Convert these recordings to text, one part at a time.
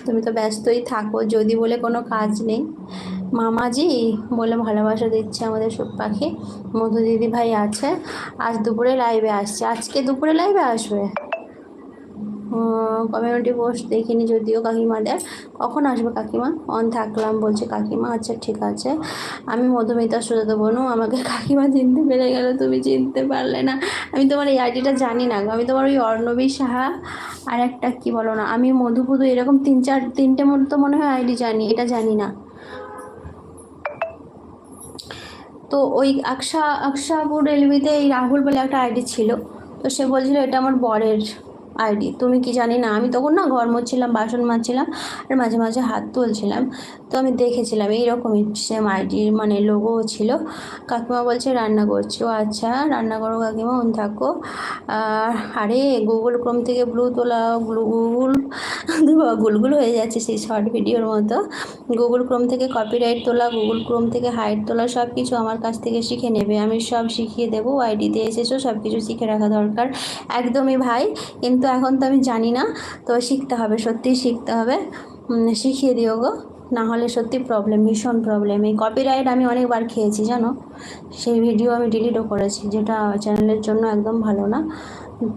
তুমি তো ব্যস্তই থাকো, যদি বলে কোনো কাজ নেই। মামাজি বলে ভালোবাসা দিচ্ছে আমাদের সব পাখি। মধু দিদি ভাই আছে, আজ দুপুরে লাইভে আসছে। আজকে দুপুরে লাইভে আসবে। কমিউনিটি পোস্ট দেখিনি যদিও কাকিমাদের। কখন আসবে কাকিমা? অন থাকলাম বলছে কাকিমা। আচ্ছা ঠিক আছে। আমি মধুমিতা সুজাতা বনু। আমাকে কাকিমা চিনতে পেরে গেল, তুমি চিনতে পারলে না। আমি তোমার এই আইডিটা জানি না গো। আমি তোমার ওই অর্ণবী সাহা আর একটা কি বলো না, আমি মধুপুধু এরকম তিনটে মতো মনে হয় আইডি জানি, এটা জানি না। তো ওই আকশাপুর রেলওয়েতে এই রাহুল বলে একটা আইডি ছিল। তো সে বলছিল এটা আমার বরের আইডি। তুমি কি জানি না, আমি তখন না ঘর মুছছিলাম, বাসন মাজছিলাম, আর মাঝে মাঝে হাত তুলছিলাম। তো আমি দেখেছিলাম এইরকমই সেম আইডির মানে লোগো ছিল। কাকিমা বলছে রান্না করছি। ও আচ্ছা, রান্না করো কাকিমা, অন থাকো। আর আরে গুগল ক্রোম থেকে ব্লু তোলা, গুলগুল হয়ে যাচ্ছে সেই শর্ট ভিডিওর মতো। গুগল ক্রোম থেকে কপিরাইট তোলা, গুগল ক্রোম থেকে হাইট তোলা, সব কিছু আমার কাছ থেকে শিখে নেবে। আমি সব শিখিয়ে দেবো। আইডিতে এসেছো, সব কিছু শিখে রাখা দরকার। একদমই ভাই, কিন্তু এখন তো আমি জানি না, তো শিখতে হবে, সত্যিই শিখতে হবে। শিখিয়ে দিও গো, না হলে সত্যি প্রবলেম, ভীষণ প্রবলেম। এই কপিরাইট আমি অনেকবার খেয়েছি জানো। সেই ভিডিও আমি ডিলিটও করেছি, যেটা চ্যানেলের জন্য একদম ভালো না।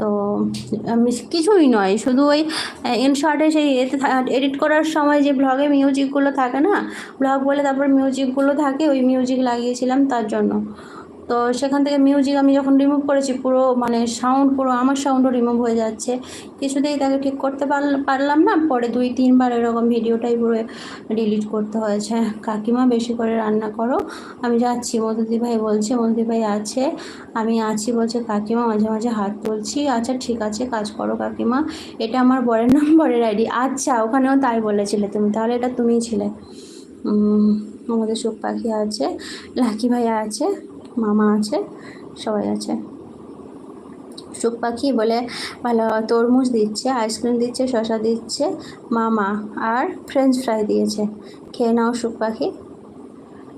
তো আমি কিছুই নয়, শুধু ওই ইনশর্টে সেই এতে এডিট করার সময় যে ব্লগে মিউজিকগুলো থাকে না, ব্লগ বলে তারপর মিউজিকগুলো থাকে, ওই মিউজিক লাগিয়েছিলাম তার জন্য। তো সেখান থেকে মিউজিক আমি যখন রিমুভ করেছি, পুরো মানে সাউন্ড, পুরো আমার সাউন্ডও রিমুভ হয়ে যাচ্ছে। কিছুতেই তাকে ঠিক করতে পারলাম না। পরে 2-3 বার এরকম ভিডিওটাই পুরো ডিলিট করতে হয়েছে। কাকিমা বেশি করে রান্না করো, আমি যাচ্ছি। মধুদি ভাই বলছে, মধুদি ভাই আছে, আমি আছি বলছে কাকিমা, মাঝে মাঝে হাত তুলছি। আচ্ছা ঠিক আছে, কাজ করো কাকিমা। এটা আমার বরের নাম, বরের আইডি। আচ্ছা, ওখানেও তাই বলেছিলে তুমি, তাহলে এটা তুমিই ছিলে। আমাদের সুখ পাখি আছে, লাকি ভাইয়া আছে, মামা আছে, সবাই আছে। সুখ পাখি বলে ভালো তরমুজ দিচ্ছে, আইসক্রিম দিচ্ছে, শশা দিচ্ছে মামা, আর ফ্রেঞ্চ ফ্রাই দিয়েছে। খেয়ে নাও সুখ পাখি।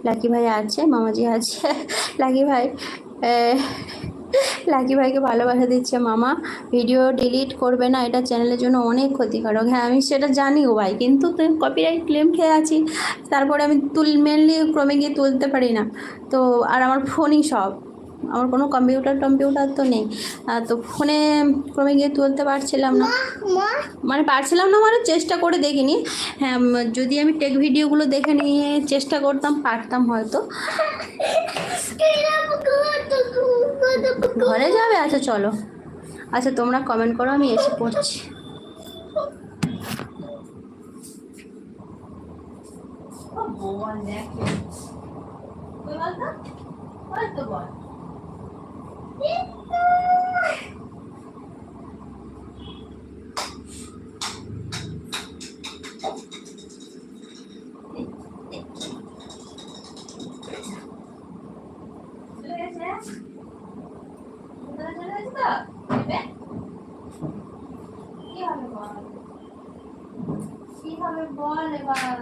লাকি ভাই আছে, মামাজি আছে। লাকি ভাই লাকি ভাইকে ভালোবাসা দিচ্ছে মামা। ভিডিও ডিলিট করবে না, এটা চ্যানেলের জন্য অনেক ক্ষতিকারক। হ্যাঁ আমি সেটা জানিও ভাই, কিন্তু কপিরাইট ক্লেম খেয়ে আছি। তারপরে আমি মেনলি ক্রমে গিয়ে তুলতে পারি না। তো আর আমার ফোনই সব, আমার কোনো কম্পিউটার তো নেই। তো ফোনে ক্রমে গিয়ে তুলতে পারছিলাম না, মানে পারছিলাম না, মানে চেষ্টা করে দেখিনি। হ্যাঁ যদি আমি টেক ভিডিওগুলো দেখে নিয়ে চেষ্টা করতাম, পারতাম হয়তো। ঘরে যাবে? আচ্ছা চলো। আচ্ছা তোমরা কমেন্ট করো, আমি এসে পড়ছি। কি হবে বল এবার।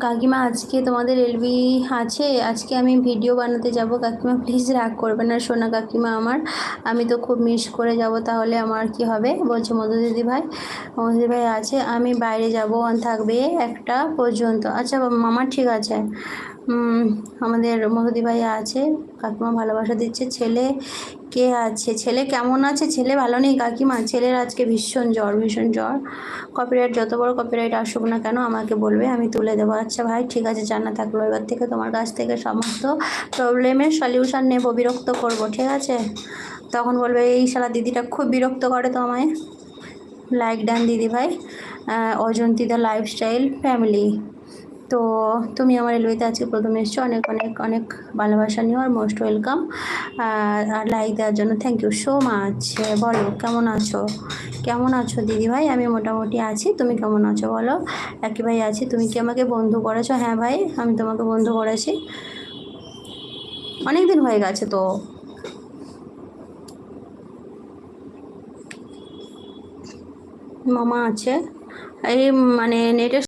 কাকিমা আজকে তোমাদের এলবি আছে, আজকে আমি ভিডিও বানাতে যাব। কাকিমা প্লিজ রাগ করবে না, সোনা কাকিমা আমার, আমি তো খুব মিস করে যাব, তাহলে আমার কি হবে বলছে মধু দিদি ভাই। মধু দিদি ভাই আছে, আমি বাইরে যাব, অন থাকবে 1টা পর্যন্ত। আচ্ছা মামা ঠিক আছে। আমাদের মধুদি ভাই আছে, কাকিমা ভালোবাসা দিচ্ছে। ছেলে কে আছে? ছেলে কেমন আছে? ছেলে ভালো নেই কাকিমা, ছেলের আজকে ভীষণ জ্বর, ভীষণ জ্বর। কপিরাইট যত বড় কপিরাইট আসুক না কেন আমাকে বলবে, আমি তুলে দেবো। আচ্ছা ভাই ঠিক আছে, জানা থাকলো। এবার থেকে তোমার কাছ থেকে সমস্ত প্রবলেমের সলিউশন নেব, বিরক্ত করব, ঠিক আছে? তখন বলবে এই শালা দিদিটা খুব বিরক্ত করে তো আমায়। লাইক ডান দিদি ভাই। অজন্তি দ্য লাইফস্টাইল ফ্যামিলি। তো তুমি আমার এলবিতে আজকে প্রথম এসছো, অনেক অনেক অনেক ভালোবাসা নিও, আর মোস্ট ওয়েলকাম। আর লাইক দেওয়ার জন্য থ্যাংক ইউ সো মাচ। বলো কেমন আছো? কেমন আছো দিদি ভাই? আমি মোটামুটি আছি, তুমি কেমন আছো বলো? একই ভাই আছি। তুমি কি আমাকে বন্ধু করেছো? হ্যাঁ ভাই, আমি তোমাকে বন্ধু করেছি, অনেক দিন হয়ে গেছে তো। মামা আছে, এই মানে নেটের